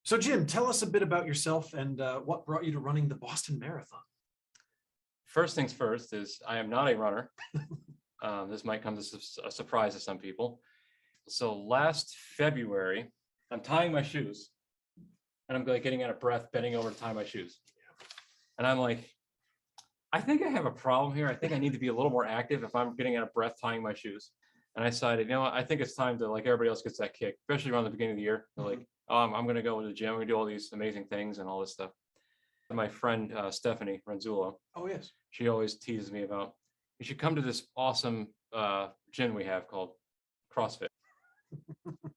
So Jim, tell us a bit about yourself and what brought you to running the Boston Marathon. First things first is I am not a runner. This might come as a surprise to some people. So last February, I'm tying my shoes and I'm like getting out of breath, bending over to tie my shoes. And I'm like, I think I have a problem here. I think I need to be a little more active if I'm getting out of breath tying my shoes. And I decided, you know what, I think it's time to, like everybody else gets that kick, especially around the beginning of the year. They're like, oh, I'm going to go to the gym. I'm going to do all these amazing things and all this stuff. My friend, Stephanie Renzullo. Oh, yes. She always teases me about, you should come to this awesome gym we have called Crossfit.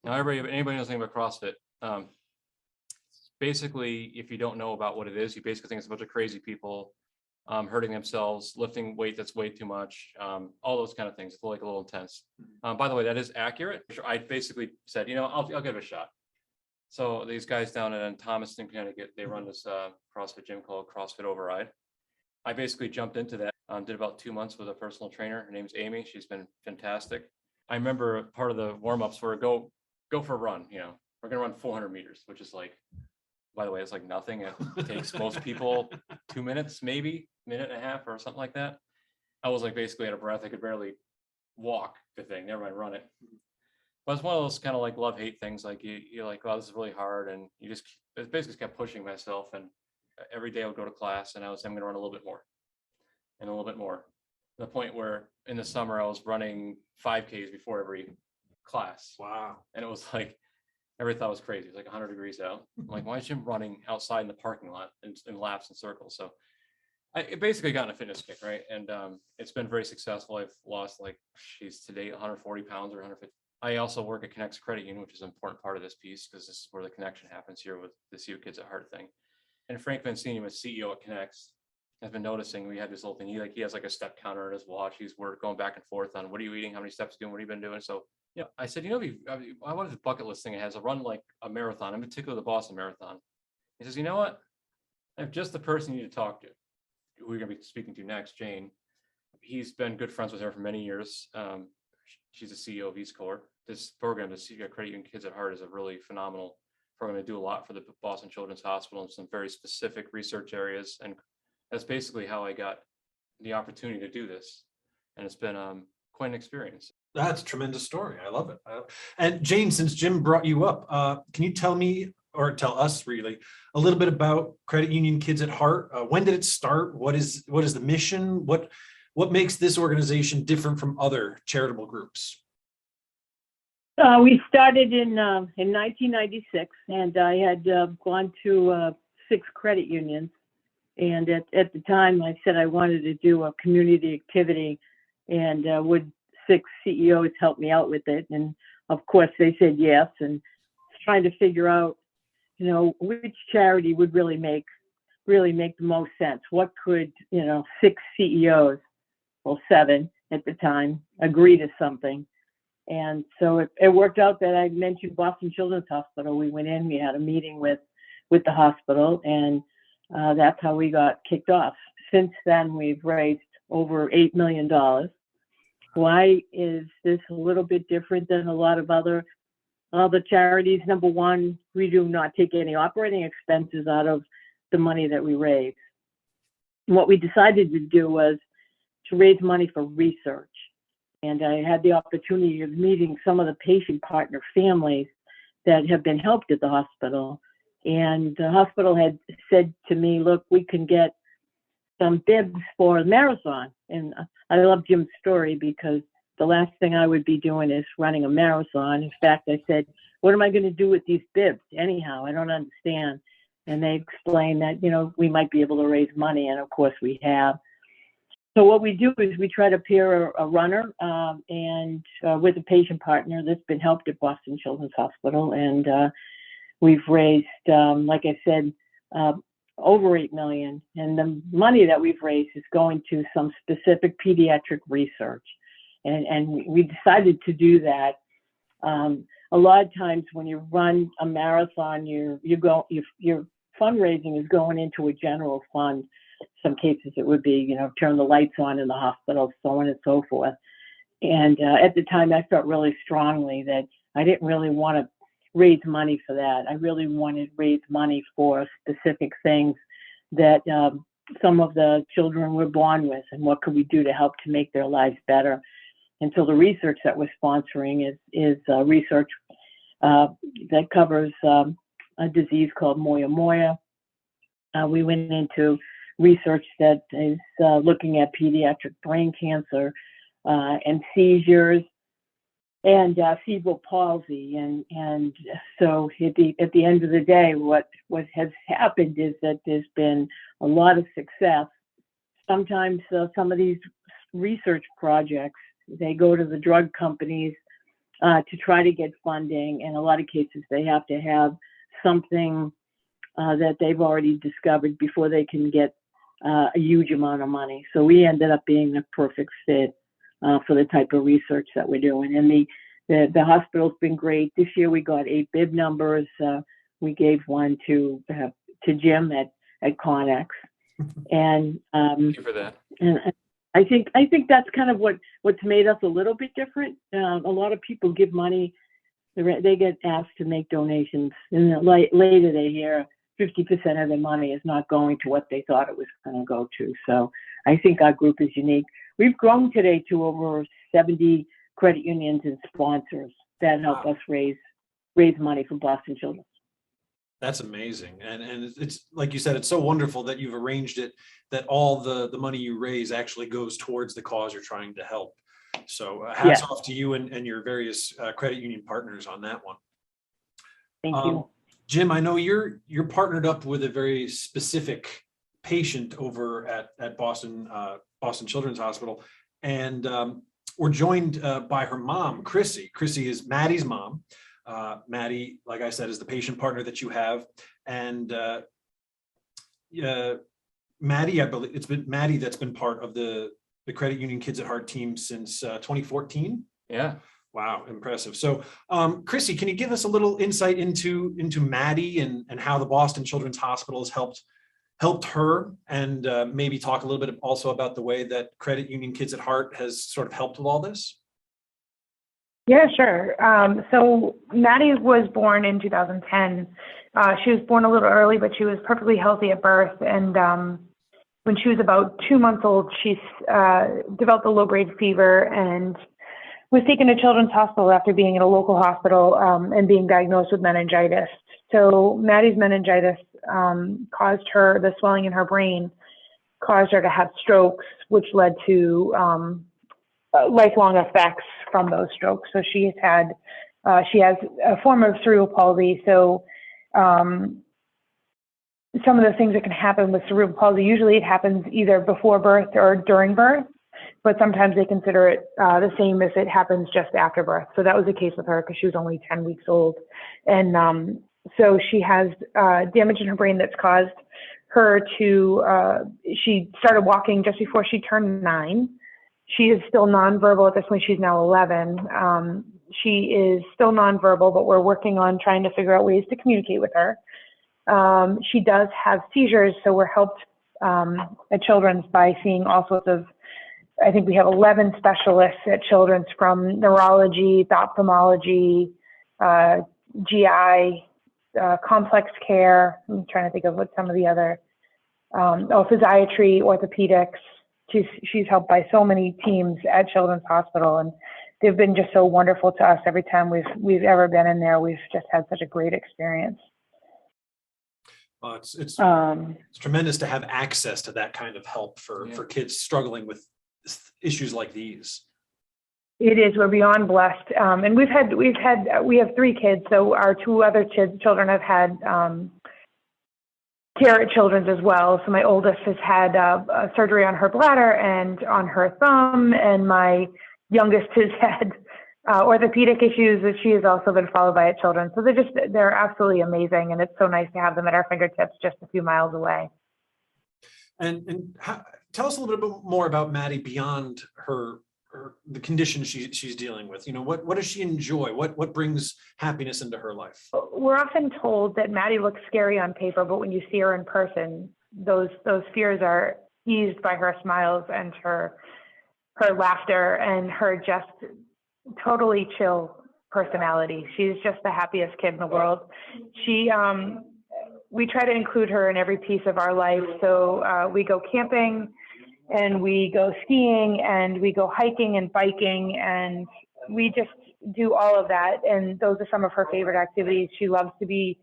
Now, anybody knows anything about CrossFit? Basically, if you don't know about what it is, you basically think it's a bunch of crazy people hurting themselves, lifting weight that's way too much, all those kind of things. It's like a little intense. By the way, that is accurate. I basically said, you know, I'll give it a shot. So these guys down in Thomaston, Connecticut, they run this CrossFit gym called Crossfit Override. I basically jumped into that, did about 2 months with a personal trainer. Her name's Amy. She's been fantastic. I remember part of the warm-ups were go for a run. You know, we're going to run 400 meters, which is like, by the way, it's like nothing. It takes most people 2 minutes, maybe minute and a half or something like that. I was like basically out of breath. I could barely walk the thing, never mind run it. But it's one of those kind of like love-hate things. Like you're like, oh, this is really hard. And you just basically kept pushing myself. And every day I would go to class and I'm going to run a little bit more and a little bit more. To the point where in the summer I was running 5Ks before every class. Wow. And it was like, everybody thought it was crazy. It's like 100 degrees out. I'm like, why is Jim running outside in the parking lot in laps and circles? So I basically gotten a fitness kick, right? And it's been very successful. I've lost today 140 pounds or 150. I also work at Connect's Credit Union, which is an important part of this piece because this is where the connection happens here with the See What Kids at Heart thing. And Frank Vancini, was CEO at Connect's, has been noticing we had this little thing. He has like a step counter on his watch. We're going back and forth on what are you eating, how many steps you doing, what have you been doing. So yeah, I said, you know, I wanted this bucket list thing. It has a run like a marathon, in particular the Boston Marathon. He says, you know what? I have just the person you need to talk to. Who we're going to be speaking to next, Jane. He's been good friends with her for many years. She's the CEO of East Core. This program, the CEO Credit Union Kids at Heart, is a really phenomenal program. They do a lot for the Boston Children's Hospital in some very specific research areas. And that's basically how I got the opportunity to do this. And it's been quite an experience. That's a tremendous story. I love it. And Jane, since Jim brought you up, can you tell me, or tell us really, a little bit about Credit Union Kids at Heart? When did it start? What is the mission? What makes this organization different from other charitable groups? We started in 1996, and I had gone to 6 credit unions. And at the time, I said I wanted to do a community activity, and would 6 CEOs help me out with it? And of course, they said yes. And trying to figure out, you know, which charity would really make the most sense. What could, 6 CEOs, well, 7 at the time, agree to something? And so it worked out that I mentioned Boston Children's Hospital. We went in, we had a meeting with the hospital, and that's how we got kicked off. Since then, we've raised over $8 million. Why is this a little bit different than a lot of other charities? Number one, we do not take any operating expenses out of the money that we raise. And what we decided to do was to raise money for research. And I had the opportunity of meeting some of the patient partner families that have been helped at the hospital. And the hospital had said to me, look, we can get some bibs for the marathon. And I love Jim's story because the last thing I would be doing is running a marathon. In fact, I said, what am I going to do with these bibs? Anyhow, I don't understand. And they explained that, we might be able to raise money. And of course we have. So what we do is we try to pair a runner and with a patient partner that's been helped at Boston Children's Hospital. And we've raised, like I said, over $8 million. And the money that we've raised is going to some specific pediatric research. And we decided to do that. A lot of times when you run a marathon, your fundraising is going into a general fund. Some cases it would be, turn the lights on in the hospital, so on and so forth. And at the time, I felt really strongly that I didn't really want to raise money for that. I really wanted to raise money for specific things that some of the children were born with, and what could we do to help to make their lives better. And so the research that we're sponsoring is research that covers a disease called moya moya. We went into research that is looking at pediatric brain cancer and seizures and cerebral palsy. And so at the end of the day, what has happened is that there's been a lot of success. Sometimes some of these research projects, they go to the drug companies to try to get funding. In a lot of cases, they have to have something that they've already discovered before they can get a huge amount of money. So we ended up being the perfect fit for the type of research that we're doing. And the hospital's been great. This year we got 8 bib numbers. We gave one to Jim at Connex. And Thank you for that. and I think that's kind of what's made us a little bit different. A lot of people give money, they get asked to make donations, and later they hear 50% of their money is not going to what they thought it was going to go to. So I think our group is unique. We've grown today to over 70 credit unions and sponsors that help us raise money for Boston children. That's amazing. And it's like you said, it's so wonderful that you've arranged it that all the money you raise actually goes towards the cause you're trying to help. So hats off to you and your various credit union partners on that one. Thank you. Jim, I know you're partnered up with a very specific patient over at Boston Children's Hospital, and we're joined by her mom, Chrissy. Chrissy is Maddie's mom. Maddie, like I said, is the patient partner that you have, and Maddie, I believe it's been Maddie that's been part of the Credit Union Kids at Heart team since 2014. Yeah. Wow, impressive. So, Chrissy, can you give us a little insight into Maddie and how the Boston Children's Hospital has helped her, and maybe talk a little bit also about the way that Credit Union Kids at Heart has sort of helped with all this? Yeah, sure. So Maddie was born in 2010. She was born a little early, but she was perfectly healthy at birth. And when she was about 2 months old, she developed a low-grade fever and was taken to Children's Hospital after being in a local hospital and being diagnosed with meningitis. So Maddie's meningitis caused her, the swelling in her brain caused her to have strokes, which led to lifelong effects from those strokes. So she has a form of cerebral palsy. So some of the things that can happen with cerebral palsy, usually it happens either before birth or during birth, but sometimes they consider it the same as it happens just after birth. So that was the case with her because she was only 10 weeks old. And so she has damage in her brain that's caused her to, she started walking just before she turned 9. She is still nonverbal at this point. She's now 11. She is still nonverbal, but we're working on trying to figure out ways to communicate with her. She does have seizures, so we're helped at Children's by seeing all sorts of, I think we have 11 specialists at Children's, from neurology, ophthalmology, GI, complex care. I'm trying to think of what some of the other, physiatry, orthopedics. She's helped by so many teams at Children's Hospital, and they've been just so wonderful to us every time we've ever been in there. We've just had such a great experience. Well, it's tremendous to have access to that kind of help for kids struggling with issues like these. It is. We're beyond blessed, and we have 3 kids. So our 2 other children have had care at Children's as well. So my oldest has had surgery on her bladder and on her thumb, and my youngest has had orthopedic issues that she has also been followed by at Children's. So they're absolutely amazing, and it's so nice to have them at our fingertips just a few miles away. And tell us a little bit more about Maddie beyond the condition she's dealing with. You know, what does she enjoy? What brings happiness into her life? We're often told that Maddie looks scary on paper, but when you see her in person, those fears are eased by her smiles and her laughter and her just totally chill personality. She's just the happiest kid in the world. We try to include her in every piece of our life. So we go camping and we go skiing and we go hiking and biking, and we just do all of that. And those are some of her favorite activities. She loves to be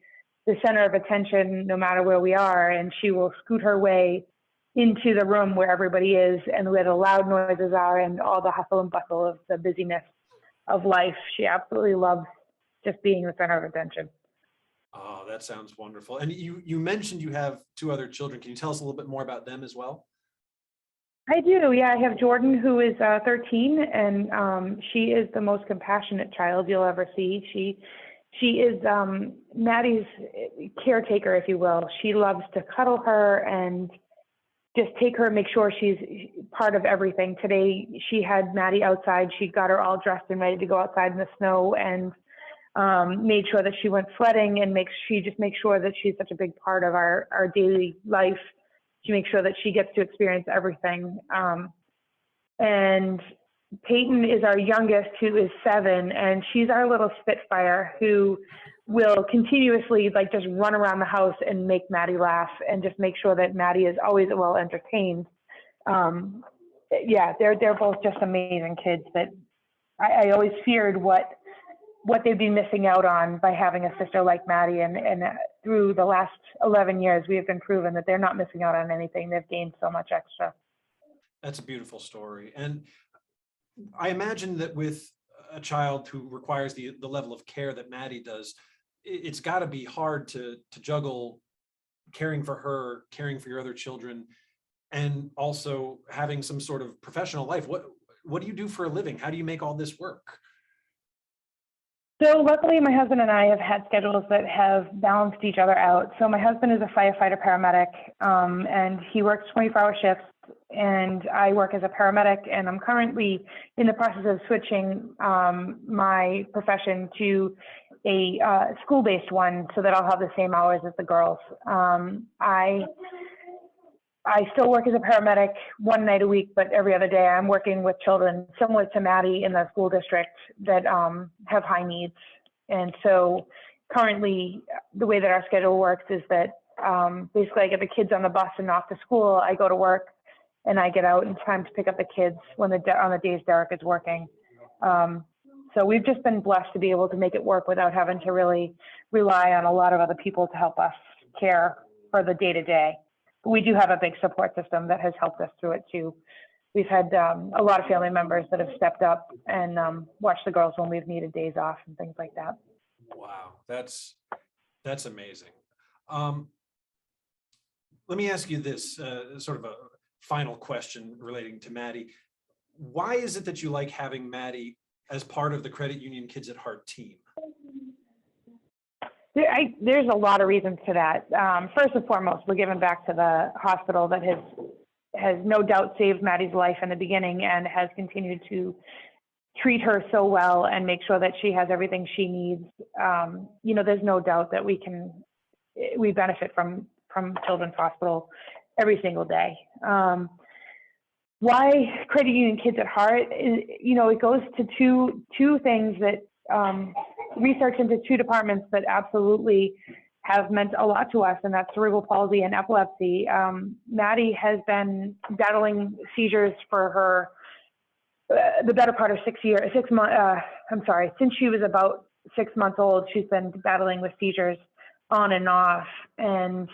the center of attention no matter where we are, and she will scoot her way into the room where everybody is and where the loud noises are and all the hustle and bustle of the busyness of life. She absolutely loves just being the center of attention. Oh, that sounds wonderful. And you mentioned you have 2 other children. Can you tell us a little bit more about them as well? I do, yeah. I have Jordan, who is 13, and she is the most compassionate child you'll ever see. She is Maddie's caretaker, if you will. She loves to cuddle her and just take her and make sure she's part of everything. Today, she had Maddie outside. She got her all dressed and ready to go outside in the snow, and made sure that she went sledding, and she just makes sure that she's such a big part of our daily life. She makes sure that she gets to experience everything. And Peyton is our youngest, who is 7, and she's our little Spitfire who will continuously just run around the house and make Maddie laugh and just make sure that Maddie is always well entertained. Yeah, they're both just amazing kids that I always feared what they'd be missing out on by having a sister like Maddie. And through the last 11 years, we have been proven that they're not missing out on anything. They've gained so much extra. That's a beautiful story. And I imagine that with a child who requires the level of care that Maddie does, it's got to be hard to juggle caring for her, caring for your other children, and also having some sort of professional life. What do you do for a living? How do you make all this work? So luckily, my husband and I have had schedules that have balanced each other out. So my husband is a firefighter paramedic, and he works 24-hour shifts, and I work as a paramedic, and I'm currently in the process of switching my profession to a school-based one so that I'll have the same hours as the girls. I still work as a paramedic 1 night a week, but every other day I'm working with children similar to Maddie in the school district that have high needs. And so currently the way that our schedule works is that basically I get the kids on the bus and off to school, I go to work, and I get out in time to pick up the kids on the days Derek is working. So we've just been blessed to be able to make it work without having to really rely on a lot of other people to help us care for the day-to-day. We do have a big support system that has helped us through it too. We've had a lot of family members that have stepped up and watched the girls when we've needed days off and things like that. Wow, that's amazing. Let me ask you this, sort of a final question relating to Maddie. Why is it that you like having Maddie as part of the Credit Union Kids at Heart team? There's a lot of reasons to that. First and foremost, we're giving back to the hospital that has no doubt saved Maddie's life in the beginning and has continued to treat her so well and make sure that she has everything she needs. There's no doubt that we benefit from Children's Hospital every single day. Why Credit Union Kids at Heart? It goes to two things that research into 2 departments that absolutely have meant a lot to us, and that's cerebral palsy and epilepsy. Maddie has been battling seizures for her the better part of 6 months. Since she was about 6 months old, she's been battling with seizures on and off. And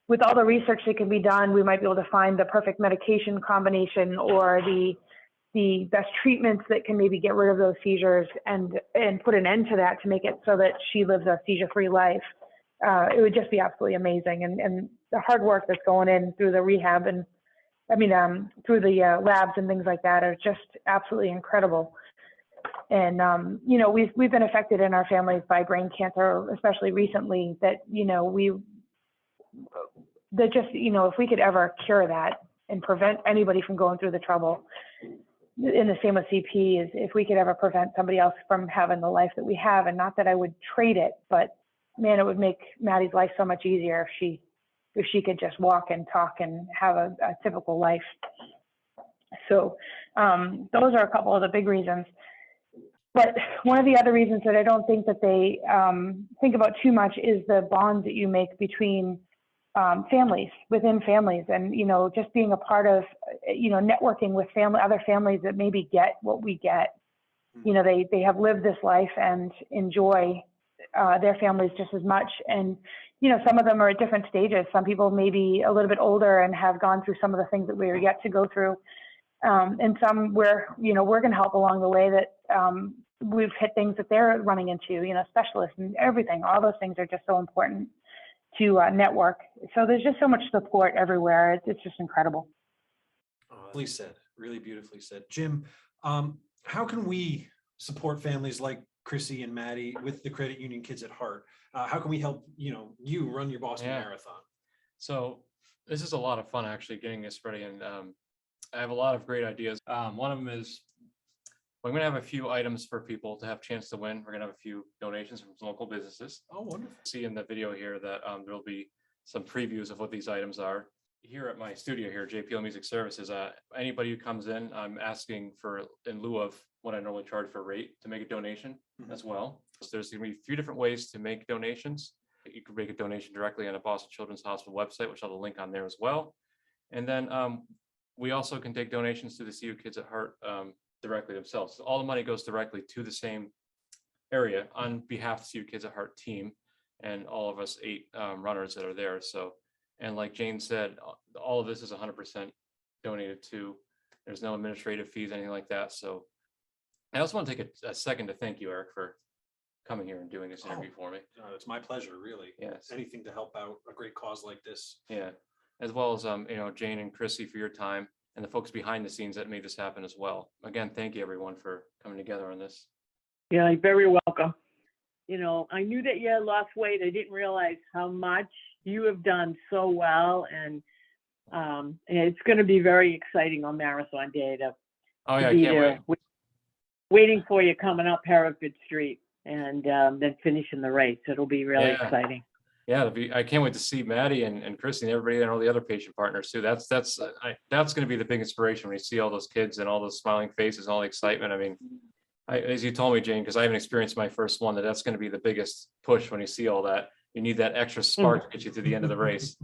with all the research that can be done, we might be able to find the perfect medication combination or the best treatments that can maybe get rid of those seizures and put an end to that to make it so that she lives a seizure-free life. It would just be absolutely amazing. And the hard work that's going in through the rehab and through the labs and things like that are just absolutely incredible. And, we've been affected in our families by brain cancer, especially recently, that, if we could ever cure that and prevent anybody from going through the trouble. And the same with CP, is if we could ever prevent somebody else from having the life that we have, and not that I would trade it, but man, it would make Maddie's life so much easier if she could just walk and talk and have a typical life. So those are a couple of the big reasons. But one of the other reasons that I don't think that they think about too much is the bonds that you make between families, within families, and, you know, just being a part of, you know, networking with other families that maybe get what we get. You know, they have lived this life and enjoy their families just as much. And, you know, some of them are at different stages. Some people may be a little bit older and have gone through some of the things that we are yet to go through. And some where, you know, we're going to help along the way that we've hit things that they're running into, you know, specialists and everything. All those things are just so important to network. So there's just so much support everywhere. It's just incredible. Beautifully said, really beautifully said. Jim, how can we support families like Chrissy and Maddie with the Credit Union Kids at Heart? How can we help, you know, you run your Boston Marathon? So this is a lot of fun actually getting this ready, and I have a lot of great ideas. One of them is we're going to have a few items for people to have a chance to win. We're going to have a few donations from some local businesses. Oh, wonderful. See in the video here that there will be some previews of what these items are. Here at my studio here, JPL Music Services, anybody who comes in, I'm asking for, in lieu of what I normally charge for rate, to make a donation as well. So there's going to be 3 different ways to make donations. You can make a donation directly on the Boston Children's Hospital website, which I'll have a link on there as well. And then we also can take donations to the CU Kids at Heart directly themselves. So all the money goes directly to the same area on behalf of the CU Kids at Heart team and all of us 8 runners that are there. So, and like Jane said, all of this is 100% donated to. There's no administrative fees, anything like that. So I also want to take a second to thank you, Eric, for coming here and doing this interview for me. It's my pleasure, really. Yes. Anything to help out a great cause like this. Yeah. As well as, you know, Jane and Chrissy for your time, and the folks behind the scenes that made this happen as well. Again, thank you everyone for coming together on this. Yeah, you're very welcome. You know, I knew that you had lost weight. I didn't realize how much you have done so well. And it's going to be very exciting on Marathon Day to I be can't there, wait. waiting for you coming up Hereford Street and then finishing the race. It'll be really exciting. Yeah, I can't wait to see Maddie and Christy and everybody and all the other patient partners too. That's going to be the big inspiration when you see all those kids and all those smiling faces and all the excitement. I mean, as you told me, Jane, because I haven't experienced my first one, that's going to be the biggest push when you see all that. You need that extra spark to get you to the end of the race.